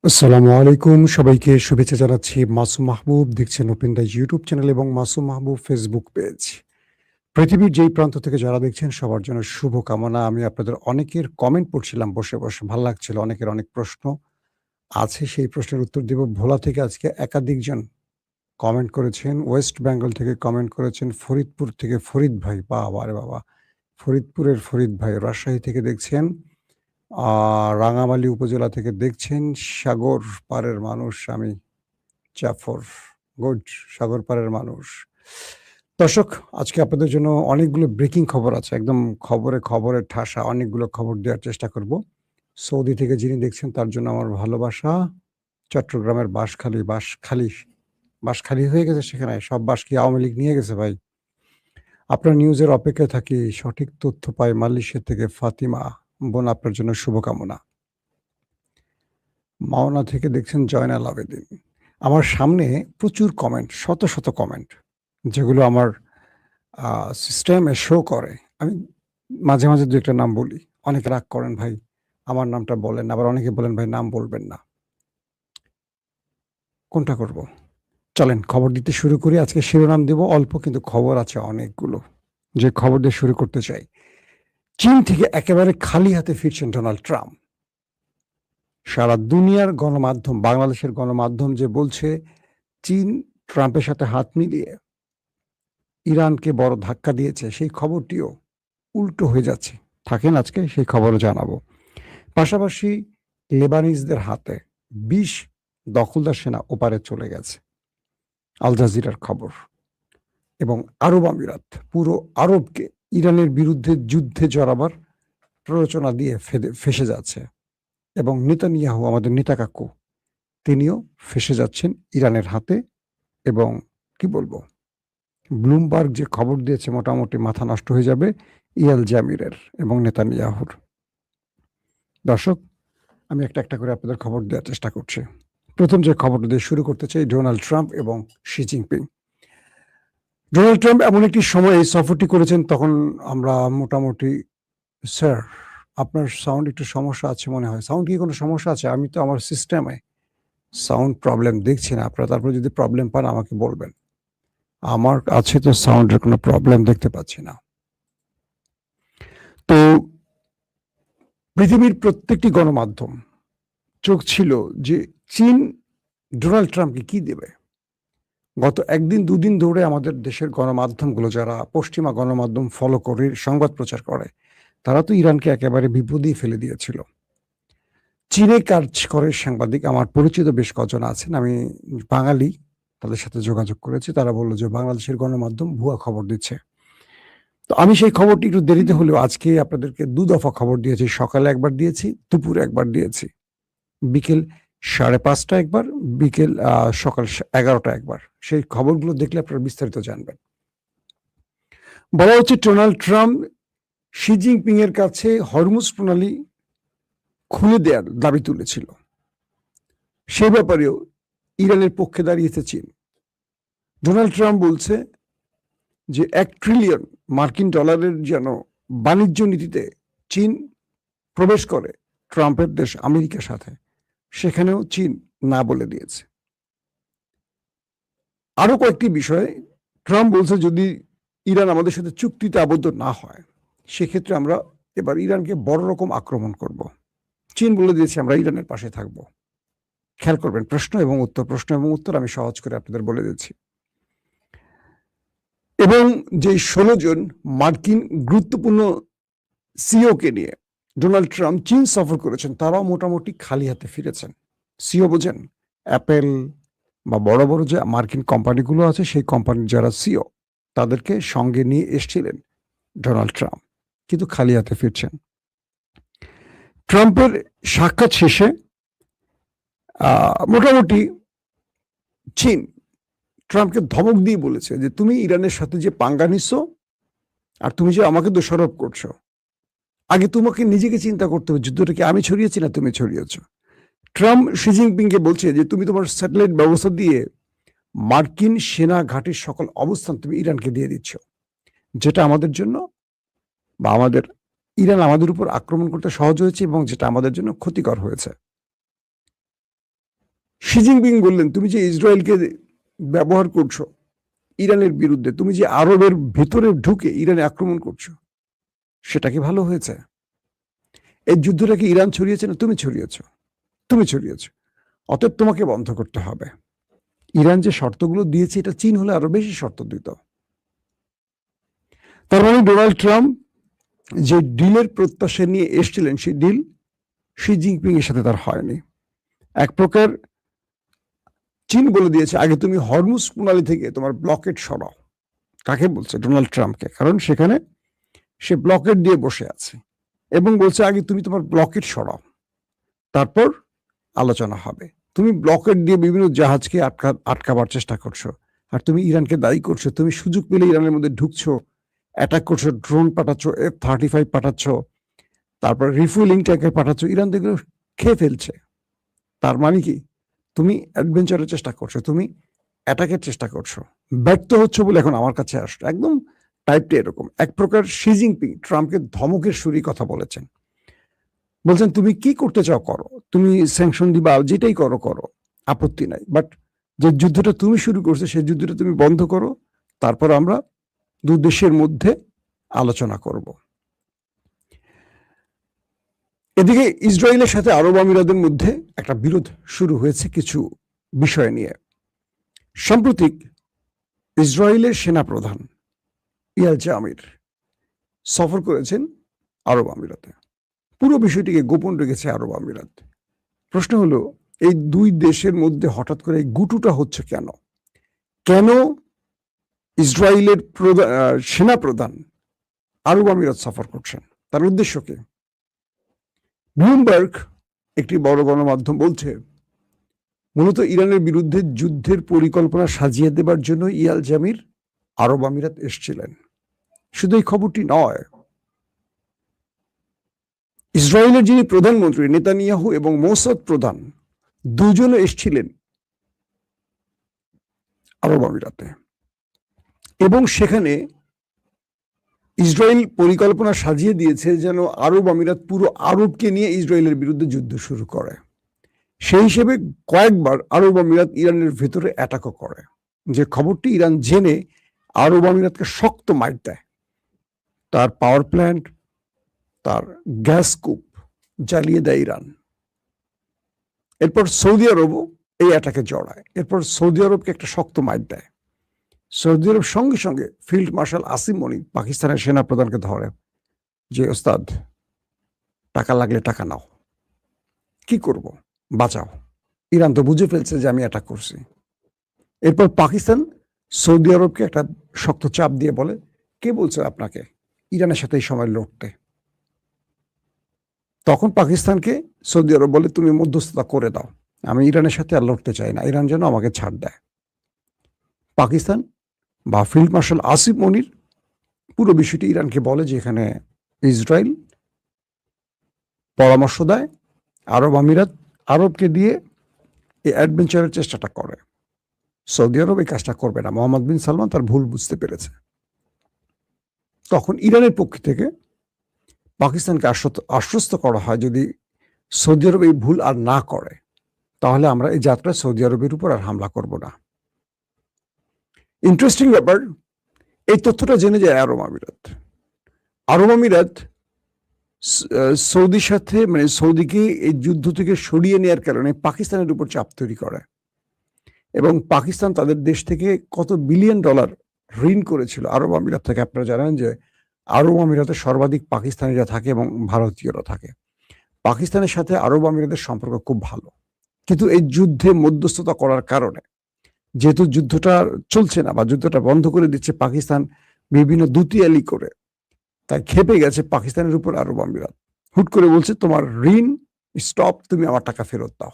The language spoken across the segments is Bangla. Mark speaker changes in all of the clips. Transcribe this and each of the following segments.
Speaker 1: আসসালামু আলাইকুম। সবাইকে শুভেচ্ছা জানাচ্ছি। মাসুম মাহবুব দেখছেন ওপেন দ্য ইউটিউব চ্যানেল এবং মাসুম মাহবুব ফেসবুক পেজ। পৃথিবীর যেই প্রান্ত থেকে যারা দেখছেন সবার জন্য শুভকামনা। আমি আপনাদের অনেকের কমেন্ট পড়ছিলাম বসে। ভাল লাগছিল। অনেকের অনেক প্রশ্ন আছে, সেই প্রশ্নের উত্তর দিব। ভোলা থেকে আজকে একাধিকজন কমেন্ট করেছেন। ওয়েস্ট বেঙ্গল থেকে কমেন্ট করেছেন। ফরিদপুর থেকে ফরিদ ভাই, বাবারে বাবা! ফরিদপুরের ফরিদ ভাই। রাজশাহী থেকে দেখছেন। আ রাঙামালী উপজেলা থেকে দেখছেন। সাগর পাড়ের মানুষ আমি। জাফর, গুড, সাগর পাড়ের মানুষ। দর্শক, আজকে আপনাদের জন্য অনেকগুলো ব্রেকিং খবর আছে। একদম খবরে ঠাসা অনেকগুলো খবর দেওয়ার চেষ্টা করব। সৌদি থেকে যিনি দেখছেন তার জন্য আমার ভালোবাসা। চট্টগ্রামের বাঁশখালী হয়ে গেছে সেখানে। সব বাঁশ কি আওয়ামী লীগ নিয়ে গেছে ভাই? আপনার নিউজের অপেক্ষায় থাকি। সঠিক তথ্য পাই মালয়েশিয়া থেকে ফাতিমা। বোন, আপনার জন্য শুভকামনা। মাওনা থেকে দেখছেন জয়নাল আবেদীন। আমার সামনে প্রচুর কমেন্ট, শত কমেন্ট, যেগুলো আমার আ সিস্টেমে শো করে। আমি মাঝে ২-১ টা নাম বলি। অনেকে রাগ করেন, "ভাই আমার নামটা বলেন।" আবার অনেকে বলেন, "ভাই নাম বলবেন না।" কোনটা করব? চলেন খবর দিতে শুরু করি। আজকে শিরোনাম দিব অল্প, কিন্তু খবর আছে অনেকগুলো। যে খবর দিয়ে শুরু করতে চাই। চীন থেকে একেবারে খালি হাতে ফিরছেন ডোনাল্ড ট্রাম্প। সারা দুনিয়ার গণমাধ্যম, বাংলাদেশের গণমাধ্যম যে বলছে চীন ট্রাম্পের সাথে হাত মিলিয়ে ইরানকে বড় ধাক্কা দিয়েছে, সেই খবরটিও উল্টো হয়ে যাচ্ছে। থাকেন, আজকে সেই খবরও জানাবো। পাশাপাশি লেবানিজদের হাতে ২০ দখলদার সেনা ওপারে চলে গেছে। আল জাজিরার খবর। এবং আরব আমিরাত পুরো আরবকে ইরানের বিরুদ্ধে যুদ্ধে জড়াবার প্ররোচনা দিয়ে ফেঁসে যাচ্ছে। এবং নেতানিয়াহু, আমাদের নেতা কাকু, তিনিও ফেঁসে যাচ্ছেন ইরানের হাতে। এবং কি বলবো, ব্লুমবার্গ যে খবর দিয়েছে মোটামুটি মাথা নষ্ট হয়ে যাবে ইয়াল জামিরের এবং নেতানিয়াহুর। দর্শক, আমি একটা করে আপনাদের খবর দেওয়ার চেষ্টা করছি। প্রথম যে খবরটা দিয়ে শুরু করতে চাই, ডোনাল্ড ট্রাম্প এবং শি জিনপিং। ডোনাল্ড ট্রাম্প এমন একটি সময়ে এই সফরটি করেছেন, তখন আমরা মোটামুটি, স্যার আপনার সাউন্ড একটু সমস্যা আছে মনে হয়। সাউন্ড কি কোনো সমস্যা আছে? আমি তো আমার সিস্টেমে সাউন্ড প্রবলেম দেখছি না। আপনারা তারপরে যদি প্রবলেম পান আমাকে বলবেন। আমার কাছে তো সাউন্ডের কোনো প্রবলেম দেখতে পাচ্ছি না। তো পৃথিবীর প্রত্যেকটি গণমাধ্যম চোখ ছিল যে চীন ডোনাল্ড ট্রাম্পকে কি দেবে। গত ১ দিন ২ দিন ধরে আমাদের দেশের গণমাধ্যমগুলো, যারা পশ্চিমা গণমাধ্যম ফলো করে সংবাদ প্রচার করে, তারা তো ইরানকে একেবারে বিপদেই ফেলে দিয়েছিল। চীনে কাজ করে সাংবাদিক, আমার পরিচিত বেশ কজন আছেন, আমি বাঙালি, তাদের সাথে যোগাযোগ করেছি। তারা বলল যে বাংলাদেশের গণমাধ্যম ভুয়া খবর দিচ্ছে। তো আমি সেই খবরটি একটু দেরিতে হলেও আজকে আপনাদেরকে ২ দফা খবর দিয়েছি। সকালে একবার দিয়েছি, দুপুরে একবার দিয়েছি। বিকেল ৫:৩০ একবার, সকাল ১১টা একবার। সেই খবরগুলো দেখলে আপনারা বিস্তারিত জানবেন। বলা হচ্ছে ডোনাল্ড ট্রাম্প শি জিনপিং এর কাছে হরমুজ প্রণালী খুলে দেওয়ার দাবি তুলেছিল। সে ব্যাপারেও ইরানের পক্ষে দাঁড়িয়েছে চীন। ডোনাল্ড ট্রাম্প বলছে যে $১ ট্রিলিয়ন মার্কিন ডলারের যেন বাণিজ্য নীতিতে চীন প্রবেশ করে ট্রাম্পের দেশ আমেরিকার সাথে, সেখানেও চীন না বলে দিয়েছে। আরো কয়েকটি বিষয়ে ট্রাম্প বলছে যদি ইরান আমাদের সাথে চুক্তিতে আবদ্ধ না হয়, সেক্ষেত্রে আমরা এবার ইরানকে বড় রকম আক্রমণ করব। চীন বলে দিয়েছে আমরা ইরানের পাশে থাকব। খেয়াল করবেন, প্রশ্ন এবং উত্তর আমি সহজ করে আপনাদের বলে দিচ্ছি। এবং যে ১৬ জন মার্কিন গুরুত্বপূর্ণ সিইওকে নিয়ে ডোনাল্ড ট্রাম্প চীন সফর করেছেন, তারাও মোটামুটি খালি হাতে ফিরেছেন। সিইও বোঝেন? অ্যাপেল বা বড় যে মার্কিন কোম্পানিগুলো আছে, সেই কোম্পানির যারা সিইও, তাদেরকে সঙ্গে নিয়ে এসছিলেন ডোনাল্ড ট্রাম্প, কিন্তু খালি হাতে ফিরছেন। ট্রাম্পের সাক্ষাৎ শেষে মোটামুটি চীন ট্রাম্পকে ধমক দিয়ে বলেছে যে তুমি ইরানের সাথে যে পাঙ্গা নিচ্ছ আর তুমি যে আমাকে দোষারোপ করছো, আগে তোমাকে নিজেকে চিন্তা করতে হবে, যুদ্ধটা কি আমি ছড়িয়েছি না তুমি ছড়িয়েছ। ট্রাম্প শি জিনপিংকে বলছে যে তুমি তোমার স্যাটেলাইট ব্যবস্থা দিয়ে মার্কিন সেনা ঘাঁটির সকল অবস্থান তুমি ইরানকে দিয়ে দিচ্ছ, যেটা আমাদের জন্য বা ইরান আমাদের উপর আক্রমণ করতে সহজ হয়েছে এবং যেটা আমাদের জন্য ক্ষতিকর হয়েছে। শি জিনপিং বললেন, তুমি যে ইসরায়েলকে ব্যবহার করছো ইরানের বিরুদ্ধে, তুমি যে আরবের ভেতরে ঢুকে ইরানে আক্রমণ করছো, সেটা কি ভালো হয়েছে? এই যুদ্ধটা কি ইরান ছড়িয়েছে না তুমি ছড়িয়েছ? তুমি ছড়িয়েছ। অতএব তোমাকে বন্ধ করতে হবে। ইরান যে শর্তগুলো দিয়েছে, এটা চীন হলে আরো বেশি শর্ত দিত। তার মানে ডোনাল্ড ট্রাম্প যে ডিলের প্রত্যাশা নিয়ে এসেছিলেন, সেই ডিল শি জিনপিং এর সাথে তার হয়নি। এক প্রকার চীন বলে দিয়েছে, আগে তুমি হরমুজ প্রণালী থেকে তোমার ব্লকেট সরাও। কাকে বলছে? ডোনাল্ড ট্রাম্পকে। কারণ সেখানে সে ব্লকেট দিয়ে বসে আছে এবং বলছে, আগে তুমি তোমার ব্লকেট সরাও, তারপর আলোচনা হবে। তুমি ব্লকেট দিয়ে বিভিন্ন জাহাজকে আটকাবার চেষ্টা করছো, আর তুমি ইরানকে দায়ী করছো। তুমি সুযোগ পেলে ইরানের মধ্যে ঢুকছো, অ্যাটাক করছো, ড্রোন পাঠাচ্ছ, F-35 পাঠাচ্ছ, তারপর রিফুয়েলিং ট্যাঙ্কার পাঠাচ্ছ। ইরান তো এগুলো খেয়ে ফেলছে। তার মানে কি? তুমি অ্যাডভেঞ্চারের চেষ্টা করছো, তুমি অ্যাটাকের চেষ্টা করছো, ব্যর্থ হচ্ছে বলে এখন আমার কাছে আসছো। একদম টাইপটা এরকম। এক প্রকার শি জিনপিং ট্রাম্পকে ধমকের সুরেই কথা বলেছেন। বলছেন, তুমি কি করতে চাও করো, তুমি স্যাংশন দিবা, যেটাই করো করো, আপত্তি নাই, বাট যে যুদ্ধটা তুমি শুরু করছো সেই যুদ্ধটা তুমি বন্ধ করো, তারপর আমরা দু দেশের মধ্যে আলোচনা করব। এদিকে ইসরায়েলের সাথে আরব আমিরাতের মধ্যে একটা বিরোধ শুরু হয়েছে কিছু বিষয় নিয়ে। সাম্প্রতিক ইসরায়েলের সেনাপ্রধান ইয়াল জামির সফর করেছেন আরব আমিরাতে। পুরো বিষয়টিকে গোপন রেখেছে আরব আমিরাত। প্রশ্ন হলো, এই দুই দেশের মধ্যে হঠাৎ করে এই গুটুটা হচ্ছে কেন? কেন ইসরায়েলের সেনাপ্রধান আরব আমিরাত সফর করছেন? তার উদ্দেশ্য কি? ব্লুমবার্গ, একটি বড় গণমাধ্যম, বলছে মূলত ইরানের বিরুদ্ধে যুদ্ধের পরিকল্পনা সাজিয়ে দেবার জন্য ইয়াল জামির আরব আমিরাত এসেছিলেন। শুধু এই খবরটি নয়, ইসরায়েলের যিনি প্রধানমন্ত্রী নেতানিয়াহু এবং মোসাদ প্রধান, দুজনে এসেছিলেন আরব আমিরাতে, এবং সেখানে ইসরায়েল পরিকল্পনা সাজিয়ে দিয়েছে যেন আরব আমিরাত পুরো আরবকে নিয়ে ইসরায়েলের বিরুদ্ধে যুদ্ধ শুরু করে। সেই হিসেবে কয়েকবার আরব আমিরাত ইরানের ভেতরে অ্যাটাকও করে, যে খবরটি ইরান জেনে আরব আমিরাতকে শক্ত মাইট দেয়। তার পাওয়ার প্ল্যান্ট, তার গ্যাস কূপ জ্বালিয়ে দেয় ইরান। এরপর সৌদি আরবও এই অ্যাটাকে জড়ায়। এরপর সৌদি আরবকে একটা শক্ত মাইট দেয়। সৌদি আরব সঙ্গে সঙ্গে ফিল্ড মার্শাল আসিম মনির পাকিস্তানের সেনাপ্রধানকে ধরে, যে ওস্তাদ, টাকা লাগলে টাকা নাও, কি করব, বাঁচাও। ইরান তো বুঝে ফেলছে যে আমি অ্যাটাক করছি। এরপর পাকিস্তান সৌদি আরবকে একটা শক্ত চাপ দিয়ে বলে, কে বলছে আপনাকে ইরানের সাথে এই সময় লড়তে? তখন পাকিস্তানকে সৌদি আরব বলে, তুমি মধ্যস্থতা করে দাও, আমি ইরানের সাথে আর লড়তে চাই না, ইরান যেন আমাকে ছাড় দেয়। পাকিস্তান বা ফিল্ড মার্শাল আসিফ মনির পুরো বিষয়টি ইরানকে বলে যে এখানে ইসরায়েল পরামর্শ দেয়, আরব আমিরাত আরবকে দিয়ে এই অ্যাডভেঞ্চারের চেষ্টাটা করে। সৌদি আরব এই কাজটা করবে না। মোহাম্মদ বিন সালমান তার ভুল বুঝতে পেরেছে। তখন ইরানের পক্ষ থেকে পাকিস্তানকে আশ্বস্ত করা হয়, যদি সৌদি আরব এই ভুল আর না করে তাহলে আমরা এই যাত্রায় সৌদি আরবের উপর আর হামলা করব না। ইন্টারেস্টিং ব্যাপার, এই তথ্যটা জেনে যায় আরব আমিরাত। আরব আমিরাত সৌদির সাথে, মানে সৌদিকে এই যুদ্ধ থেকে সরিয়ে নেওয়ার কারণে পাকিস্তানের উপর চাপ তৈরি করে, এবং পাকিস্তান তাদের দেশ থেকে কত বিলিয়ন ডলার ঋণ করেছিল আরব আমিরাত থেকে। আপনারা জানেন যে আরব আমিরাতে সর্বাধিক পাকিস্তানিরা থাকে এবং ভারতীয়রা থাকে। পাকিস্তানের সাথে আরব আমিরাতের সম্পর্ক খুব ভালো, কিন্তু এই যুদ্ধে মধ্যস্থতা করার কারণে, যেহেতু যুদ্ধটা চলছে না বা যুদ্ধটা বন্ধ করে দিচ্ছে পাকিস্তান বিভিন্ন দুতিয়ালি করে, তাই খেপে গেছে পাকিস্তানের উপর আরব আমিরাত। হুট করে বলছে, তোমার ঋণ স্টপ, তুমি আমার টাকা ফেরত দাও।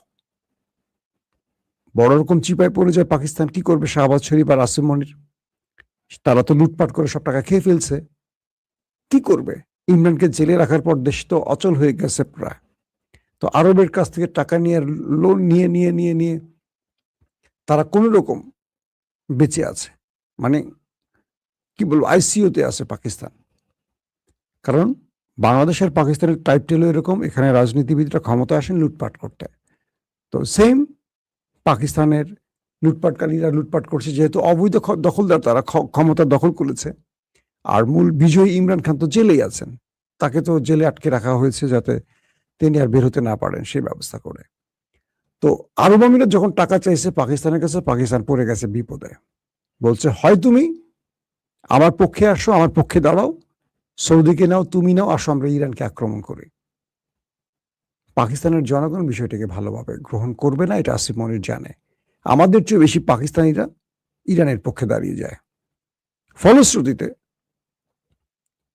Speaker 1: বড় রকম চিপায় পড়ে যায় পাকিস্তান। কি করবে শাহবাজ শরীফ আর আসিম মনির? তারা তো লুটপাট করে সব টাকা খেয়ে ফেলছে। কি করবে? ইমরানকে জেলে রাখার পর দেশ তো অচল হয়ে গেছে প্রায়। তো আরবের কাছ থেকে টাকা নিয়ে, লোন নিয়ে নিয়ে নিয়ে নিয়ে তারা কোন রকম বেঁচে আছে। মানে কি বলবো, আইসিইউতে আছে পাকিস্তান। কারণ বাংলাদেশ আর পাকিস্তানের টাইপটেল এরকম, এখানে রাজনীতিবিদরা ক্ষমতা আসেন লুটপাট করতে। তো সেম পাকিস্তানের লুটপাটকারীরা লুটপাট করছে, যেহেতু অবৈধ দখলদার, তারা ক্ষমতা দখল করেছে। আর মূল বিজয়ী ইমরান খান তো জেলেই আছেন, তাকে তো জেলে আটকে রাখা হয়েছে যাতে তিনি আর বের হতে না পারেন সেই ব্যবস্থা করে। তো আরব আমিরাত যখন টাকা চাইছে পাকিস্তানের কাছে, পাকিস্তান পড়ে গেছে বিপদে। বলছে হয় তুমি আমার পক্ষে আসো, আমার পক্ষে দাঁড়াও, সৌদিকে নাও, তুমি নাও, আসো আমরা ইরানকে আক্রমণ করি। পাকিস্তানের জনগণ বিষয়টাকে ভালোভাবে গ্রহণ করবে না, এটা আসিফ মনির জানে। আমাদের চেয়ে বেশি পাকিস্তানিরা ইরানের পক্ষে দাঁড়িয়ে যায়। ফলশ্রুতিতে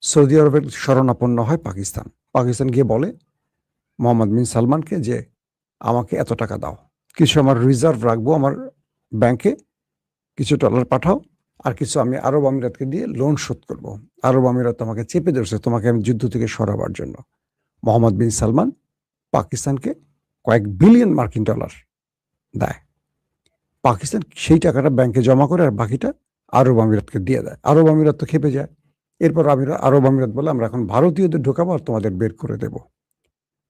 Speaker 1: সৌদি আরবের শরণাপন্ন হয় পাকিস্তান। পাকিস্তান গিয়ে বলে মোহাম্মদ বিন সালমানকে যে আমাকে এত টাকা দাও, কিছু আমার রিজার্ভ রাখবো আমার ব্যাংকে, কিছু ডলার পাঠাও, আর কিছু আমি আরব আমিরাতকে দিয়ে লোন শোধ করব। আরব আমিরাত আমাকে চেপে ধরছে, তোমাকে আমি যুদ্ধ থেকে সরাবার জন্য। মোহাম্মদ বিন সালমান পাকিস্তানকে কয়েক বিলিয়ন মার্কিন ডলার দেয়। পাকিস্তান সেই টাকাটা ব্যাংকে জমা করে আর বাকিটা আরব আমিরাতকে দিয়ে দেয়। আরব আমিরাত তো খেপে যায়। এরপর আরব আমিরাত বলে আমরা এখন ভারতীয়দের ঢোকাবো আর তোমাদের বের করে দেব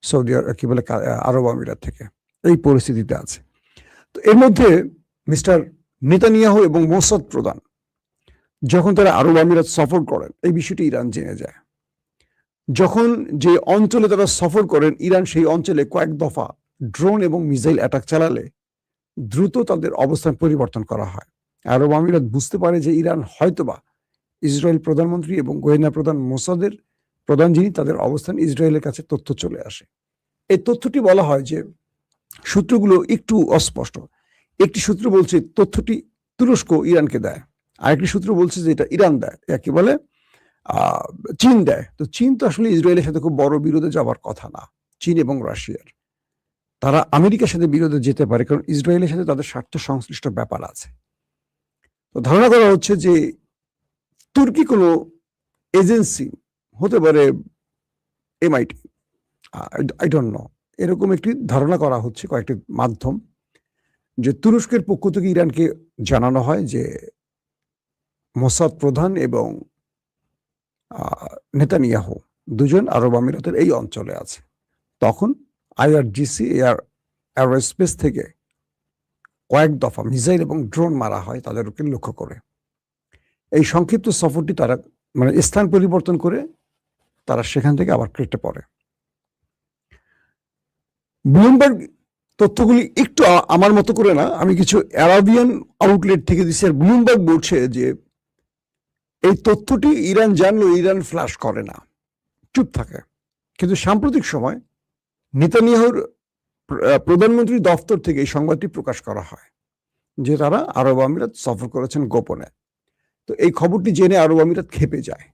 Speaker 1: সৌদি কি বলে আরব আমিরাত থেকে। এই পরিস্থিতিতে আছে। তো এর মধ্যে মিস্টার নেতানিয়াহু এবং মোসাদ প্রধান যখন তারা আরব আমিরাত সফর করেন, এই বিষয়টি ইরান জেনে যায়। যখন যে অঞ্চলে তারা সফর করেন, ইরান সেই অঞ্চলে কয়েক দফা ড্রোন এবং মিসাইল অ্যাটাক চালালে দ্রুত তাদের অবস্থান পরিবর্তন করা হয়। আরব আমিরাত বুঝতে পারে যে ইরান হয়তোবা ইসরায়েল প্রধানমন্ত্রী এবং গোয়েন্দা প্রধান মোসাদের প্রধান যিনি, তাদের অবস্থান ইসরায়েলের কাছে তথ্য চলে আসে। এই তথ্যটি বলা হয় যে সূত্রগুলো একটু অস্পষ্ট। একটি সূত্র বলছে তথ্যটি তুরস্ক ইরানকে দেয়, আরেকটি সূত্র বলছে যে এটা ইরান দেয়, একে বলে চীন দেয়। তো চীন তো আসলে ইসরায়েলের সাথে খুব বড় বিরোধে যাওয়ার কথা না, চীন এবং রাশিয়ার। তারা আমেরিকার সাথে বিরোধে যেতে পারে, কারণ ইসরায়েলের সাথে তাদের স্বার্থ সংশ্লিষ্ট ব্যাপার আছে। তো ধারণা করা হচ্ছে যে তুর্কি কোনো এজেন্সি হতে পারে, MIT, আই ডোন্ট নো, এরকম একটি ধারণা করা হচ্ছে কয়েকটি মাধ্যম, যে তুরস্কের পক্ষ থেকে ইরানকে জানানো হয় যে মোসাদ প্রধান এবং নেতানিয়াহু দুজন আরব আমিরাতের এই অঞ্চলে আছে। তখন IRGC এয়ারস্পেস থেকে কয়েক দফা মিসাইল এবং ড্রোন মারা হয় তাদেরকে লক্ষ্য করে। এই সংক্ষিপ্ত সফরটি তারা মানে স্থান পরিবর্তন করে তারা সেখান থেকে আবার কেটে পড়ে। ব্লুমবার্গ তথ্যগুলি একটু আমার মতো করে না, আমি কিছু আরাবিয়ান আউটলেট থেকে দিচ্ছি। আর ব্লুমবার্গ বলছে যে এই তথ্যটি ইরান জানলেও ইরান ফ্ল্যাশ করে না, চুপ থাকে। কিন্তু সাম্প্রতিক সময় নেতানিয়াহুর প্রধানমন্ত্রী দফতর থেকে এই সংবাদটি প্রকাশ করা হয় যে তারা আরব আমিরাত সফর করেছেন গোপনে। তো এই খবরটি জেনে আরব আমিরাত খেপে যায়।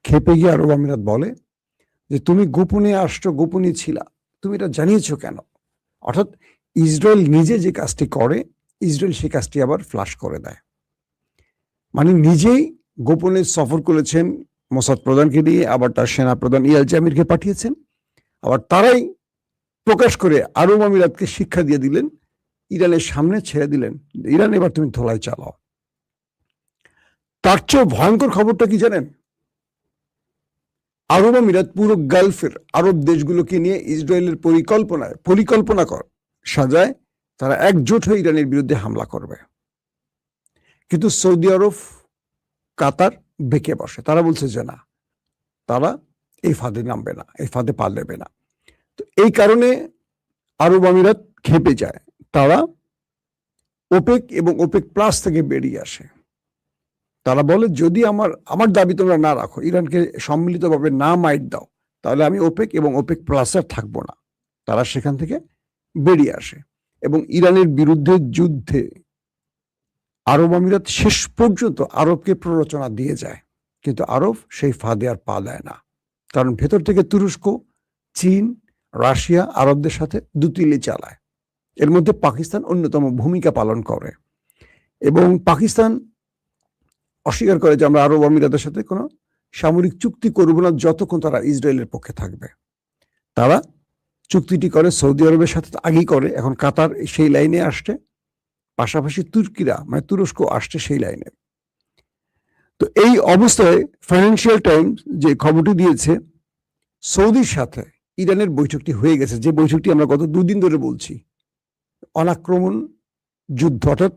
Speaker 1: খেপে গিয়ে আরব আমিরাত বলে যে তুমি গোপনে আসছো, গোপনে ছিলা, তুমি এটা জানিয়েছো কেন? অর্থাৎ ইসরায়েল নিজে যে কাজটি করে, ইসরায়েল সেই কাজটি আবার ফ্লাশ করে দেয়। মানে নিজেই গোপনে সফর করেছেন মোসাদ প্রধানকে দিয়ে, আবার তার সেনা প্রধান ইয়াল জামিরকে পাঠিয়েছেন, আবার তারাই প্রকাশ করে আরব আমিরাতকে শিক্ষা দিয়ে দিলেন, ইরানের সামনে ছেড়ে দিলেন, ইরান এবার তুমি ধোলাই চালাও। তার চেয়ে ভয়ঙ্কর খবরটা কি জানেন? আরব আমিরাত পুরো গালফের আরব দেশগুলোকে নিয়ে ইসরায়েলের পরিকল্পনা সাজায় তারা একজোট হয়ে ইরানের বিরুদ্ধে হামলা করবে। কিন্তু সৌদি আরব, কাতার বেঁকে বসে। তারা বলছে যে না, তারা এই ফাঁদে নামবে না, এই ফাঁদে পা দেবে না। তো এই কারণে আরব আমিরাত খেপে যায়। তারা ওপেক এবং ওপেক প্লাস থেকে বেরিয়ে আসে। তারা বলে যদি আমার দাবি তোমরা না রাখো, ইরানকে সম্মিলিতভাবে না মাইট দাও, তাহলে আমি ওপেক এবং ওপেক প্লাসের থাকবো না। তারা সেখান থেকে বেরিয়ে আসে এবং ইরানের বিরুদ্ধে যুদ্ধে আরব আমিরাত শেষ পর্যন্ত আরবকে প্ররোচনা দিয়ে যায়, কিন্তু আরব সেই ফাঁদে আর পা দেয় না। কারণ ভেতর থেকে তুরস্ক, চীন, রাশিয়া আরবদের সাথে দুতিলি চালায়। এর মধ্যে পাকিস্তান অন্যতম ভূমিকা পালন করে এবং পাকিস্তান অস্বীকার করে যে আমরা আরব আমিরাতের সাথে কোনো সামরিক চুক্তি করব না যতক্ষণ তারা ইসরায়েলের পক্ষে থাকবে। তারা চুক্তিটি করে সৌদি আরবের সাথে, আগেই করে, এখন কাতার সেই লাইনে আসছে, পাশাপাশি তুর্কিরা মানে তুরস্ক আসছে সেই লাইনে। তো এই অবস্থায় ফাইন্যান্সিয়াল টাইমস যে খবরটি দিয়েছে, সৌদির সাথে ইরানের বৈঠকটি হয়ে গেছে, যে বৈঠকটি আমরা গত 2 দিন ধরে বলছি, অনাক্রমণ যুদ্ধ, অর্থাৎ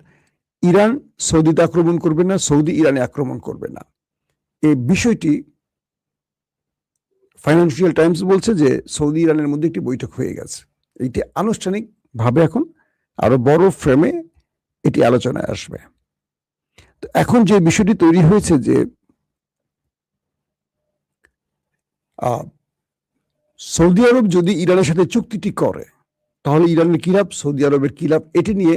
Speaker 1: ইরান সৌদিতে আক্রমণ করবে না, সৌদি ইরানে আক্রমণ করবে না। এই বিষয়টি ফাইন্যান্সিয়াল টাইমস বলছে যে সৌদি ইরানের মধ্যে একটি বৈঠক হয়ে গেছে। এইটি আনুষ্ঠানিকভাবে এখন আরো বড় ফ্রেমে এটি আলোচনায় আসবে। তো এখন যে বিষয়টি তৈরি হয়েছে যে সৌদি আরব যদি ইরানের সাথে চুক্তিটি করে তাহলে ইরানের কি লাভ, সৌদি আরবের কি লাভ, এটি নিয়ে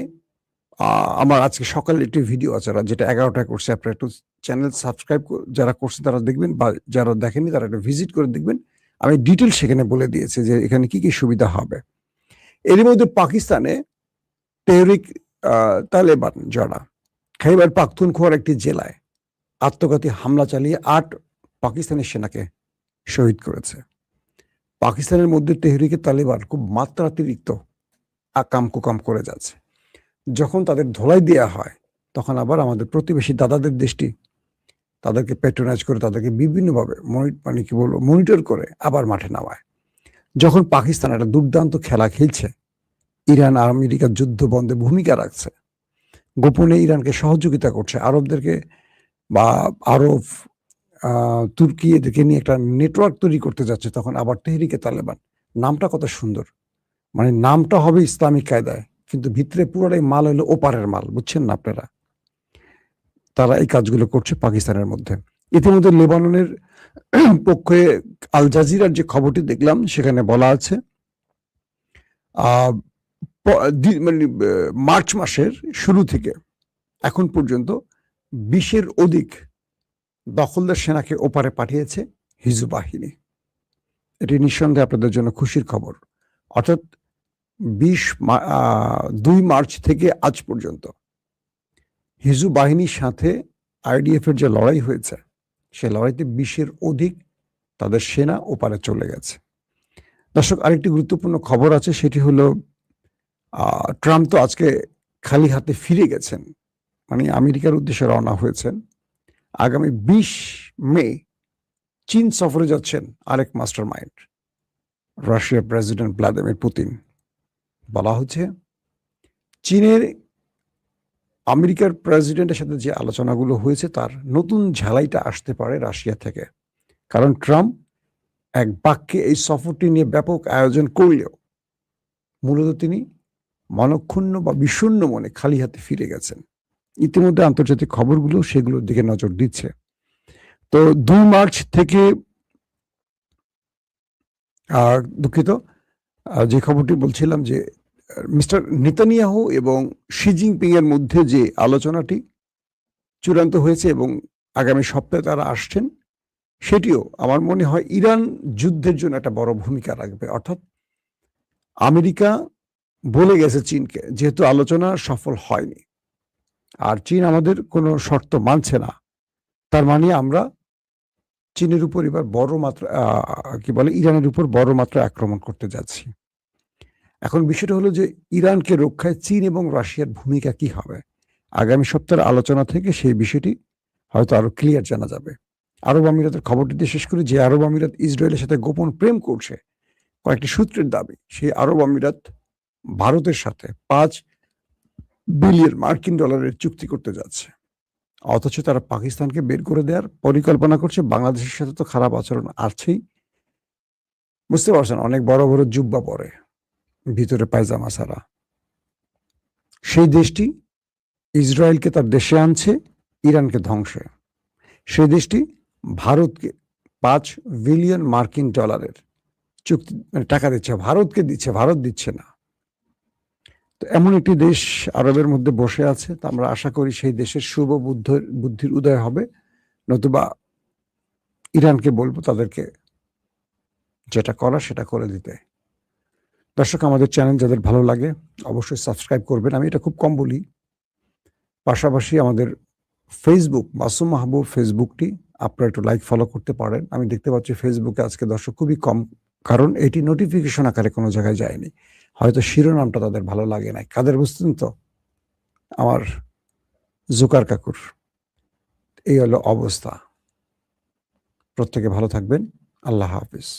Speaker 1: আমার আজকে সকালে একটি ভিডিও আছে, যেটা 11টায় করছে। আপনারা একটু চ্যানেল সাবস্ক্রাইব যারা করছে তারা দেখবেন, বা যারা দেখেনি তারা একটু ভিজিট করে দেখবেন। আমি ডিটেল সেখানে বলে দিয়েছি যে এখানে কি কি সুবিধা হবে। এর মধ্যে পাকিস্তানে তেহরিক তালেবান যারা খাইবার পাখতুনখোয়ার একটি জেলায় আত্মঘাতী হামলা চালিয়ে 8 পাকিস্তানের সেনাকে শহীদ করেছে। পাকিস্তানের মধ্যে তেহরিকে তালেবান খুব মাত্রাতিরিক্ত আকাম কুকাম করে যাচ্ছে। যখন তাদের ধোলাই দেওয়া হয় তখন আবার আমাদের প্রতিবেশী দাদাদের দেশটি তাদেরকে প্যাট্রোনাইজ করে, তাদেরকে বিভিন্নভাবে মনিটর করে আবার মাঠে নামায়। যখন পাকিস্তান একটা দুর্দান্ত খেলা খেলছে, ইরান আর আমেরিকার যুদ্ধ বন্ধে ভূমিকা রাখছে, গোপনে ইরানকে সহযোগিতা করছে, আরবদেরকে বা আরব তুর্কি এদেরকে নিয়ে একটা নেটওয়ার্ক তৈরি করতে যাচ্ছে, তখন আবার তেহরিকে তালেবান, নামটা কত সুন্দর, মানে নামটা হবে ইসলামিক কায়দায় কিন্তু ভিতরে পুরোটাই মাল হলো ওপারের মাল, বুঝছেন না আপনারা। তারা এই কাজগুলো করছে পাকিস্তানের মধ্যে। ইতিমধ্যে লেবাননের পক্ষে আল জাজিরার যে খবরটি দেখলাম সেখানে বলা আছে মানে মার্চ মাসের শুরু থেকে এখন পর্যন্ত 20-এর অধিক দখলদার সেনাকে ওপারে পাঠিয়েছে হিজবু বাহিনী। এটি নিঃসন্দেহে আপনাদের জন্য খুশির খবর। অর্থাৎ 2 মার্চ থেকে আজ পর্যন্ত হিজবু বাহিনীর সাথে আইডিএফ এর যে লড়াই হয়েছে সে লড়াইতে 20-এর অধিক তাদের সেনা ওপারে চলে গেছে। দর্শক, আরেকটি গুরুত্বপূর্ণ খবর আছে, সেটি হলো ট্রাম্প তো আজকে খালি হাতে ফিরে গেছেন, মানে আমেরিকার উদ্দেশ্যে রওনা হয়েছেন। আগামী 20 মে চীন সফরে যাচ্ছেন আরেক মাস্টার মাইন্ড, রাশিয়ার প্রেসিডেন্ট ভ্লাদিমির পুতিন। বলা হচ্ছে চীনের আমেরিকার প্রেসিডেন্টের সাথে যে আলোচনাগুলো হয়েছে তার নতুন ঝালাইটা আসতে পারে রাশিয়া থেকে। কারণ ট্রাম্প এক বাক্যে এই সফরটি নিয়ে ব্যাপক আয়োজন করলেও মূলত তিনি মনক্ষুণ্ণ বা বিষণ্ণ মনে খালি হাতে ফিরে গেছেন। ইতিমধ্যে আন্তর্জাতিক খবরগুলো সেগুলোর দিকে নজর দিচ্ছে। তো 2 মার্চ থেকে দুঃখিত, যে খবরটি বলছিলাম যে মিস্টার নেতানিয়াহু এবং শি জিনপিং এর মধ্যে যে আলোচনাটি চূড়ান্ত হয়েছে এবং আগামী সপ্তাহে তারা আসছেন, সেটিও আমার মনে হয় ইরান যুদ্ধের জন্য একটা বড় ভূমিকা রাখবে। অর্থাৎ আমেরিকা বলে গেছে চীনকে, যেহেতু আলোচনা সফল হয়নি আর চীন আমাদের কোনো শর্ত মানছে না, তার মানে আমরা চীনের উপর এবার বড় মাত্রা ইরানের উপর বড় মাত্রা আক্রমণ করতে যাচ্ছি। এখন বিষয়টা হলো যে ইরানকে রক্ষায় চীন এবং রাশিয়ার ভূমিকা কি হবে। আগামী সপ্তাহের আলোচনা থেকে সেই বিষয়টি হয়তো আরো ক্লিয়ার জানা যাবে। আরব আমিরাতের খবরটি দিয়ে শেষ করি যে আরব আমিরাত ইসরায়েলের সাথে গোপন প্রেম করছে, কয়েকটি সূত্রের দাবি। সেই আরব আমিরাত ভারতের সাথে $5 বিলিয়ন মার্কিন ডলারের চুক্তি করতে যাচ্ছে, অথচ তারা পাকিস্তানকে বের করে দেওয়ার পরিকল্পনা করছে। বাংলাদেশের সাথে তো খারাপ আচরণ আছেই, বুঝতে পারছেন, অনেক বড় বড় জুব্বা পরে ভিতরে পায়জামা ছাড়া। সেই দেশটি ইসরায়েলকে তার দেশে আনছে ইরানকে ধ্বংসে। সেই দেশটি ভারতকে $5 বিলিয়ন মার্কিন ডলারের চুক্তি টাকা দিচ্ছে, ভারতকে দিচ্ছে, ভারত দিচ্ছে না। তো এমন একটি দেশ আরবের মধ্যে বসে আছে, তা আমরা আশা করি সেই দেশের শুভ বুদ্ধির উদয় হবে, নতুবা ইরানকে বলবো তাদেরকে যেটা করা সেটা করে দিতে। দর্শক, আমাদের চ্যানেল যাদের ভালো লাগে অবশ্যই সাবস্ক্রাইব করবেন, আমি এটা খুব কম বলি। পাশাপাশি আমাদের ফেসবুক মাসুম মাহবুব ফেসবুকটি আপনারা একটু লাইক ফলো করতে পারেন। আমি দেখতে পাচ্ছি ফেসবুকে আজকে দর্শক খুবই কম, কারণ এটি নোটিফিকেশন আকারে কোনো জায়গায় যায়নি, হয়তো শিরোনামটা তাদের ভালো লাগে নাই। কাদের বুঝতেন তো? আমার জুকার কাকুর। এই হলো অবস্থা। প্রত্যেকে ভালো থাকবেন। আল্লাহ হাফিজ।